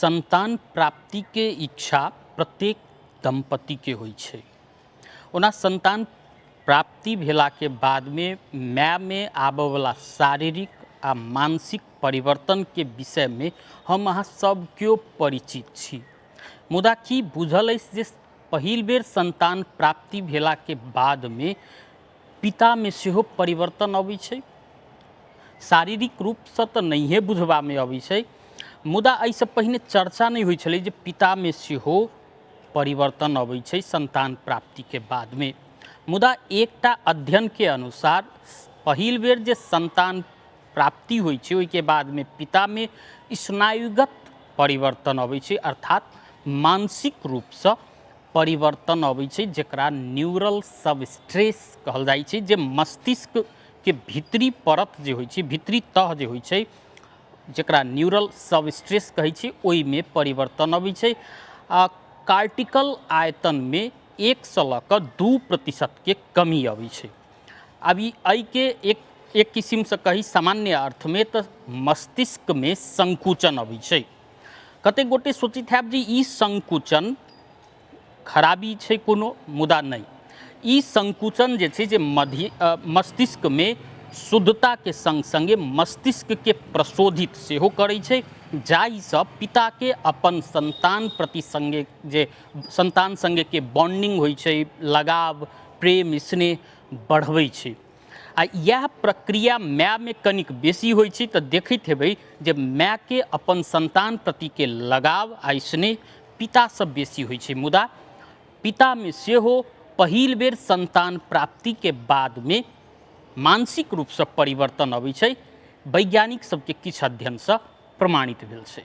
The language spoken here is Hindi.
संतान प्राप्ति के इच्छा प्रत्येक दंपति के होइ छै। ओना संतान प्राप्ति भेला के बाद में माय में आबय वाला शारीरिक आ मानसिक परिवर्तन के विषय में हम अहाँ सब केओ परिचित छी। मुदा की बुझल अछि जे पहिल बेर संतान प्राप्ति भेला के बाद में पिता में सेहो परिवर्तन अबै छै। शारीरिक रूप से तो नहिए बुझबा में अबै छै, मुदा एहिसँ पहिने चर्चा नहीं होइ छलै जे पिता में सेहो परिवर्तन अबै छै संतान प्राप्ति के बाद में। मुदा एकटा अध्ययन के अनुसार पहिल बेर जे संतान प्राप्ति होइ छै ओहि के बाद में पिता में स्नायुगत परिवर्तन अबै छै, अर्थात मानसिक रूप से परिवर्तन अबै छै, जेकरा न्यूरल सबस्ट्रेस कहल जाइ छै, जे मस्तिष्क के भीतरी परत जे होइ छै, भीतरी तह जे होइ छै, जेकरा न्यूरल सबस्ट्रेस कहै छै, ओहि में परिवर्तन अबै छै। कार्टिकल आयतन में 1 से लऽ कऽ 2% के कमी अबै छै। अभी एहि के एक किस्म से कही सामान्य अर्थ में तो मस्तिष्क में संकुचन अबै छै। कतेक गोटे सोचित हैब जे ई संकुचन खराबी छै कोनो, मुदा नहीं। ई संकुचन जे छै जे मस्तिष्क में शुद्धता के संग संगे मस्तिष्क के प्रशोधित सेहो करै छै, जाहिसँ पिता के अपन संतान प्रति संगे जे संतान संगे के बॉन्डिंग होइ छै, लगाव, प्रेम, स्नेह बढ़बै छै। आ यह प्रक्रिया माय में कनिक बेसी होइ छै, तऽ देखैत हेबै जे माय के अपन संतान प्रति के लगाव आ स्नेह पिता से बेसी होइ छै। मुदा पिता में सेहो पहिल बेर संतान प्राप्ति के बाद में मानसिक रूप से परिवर्तन अबै छै, वैज्ञानिक सबके किछु अध्ययन से प्रमाणित भेल छै।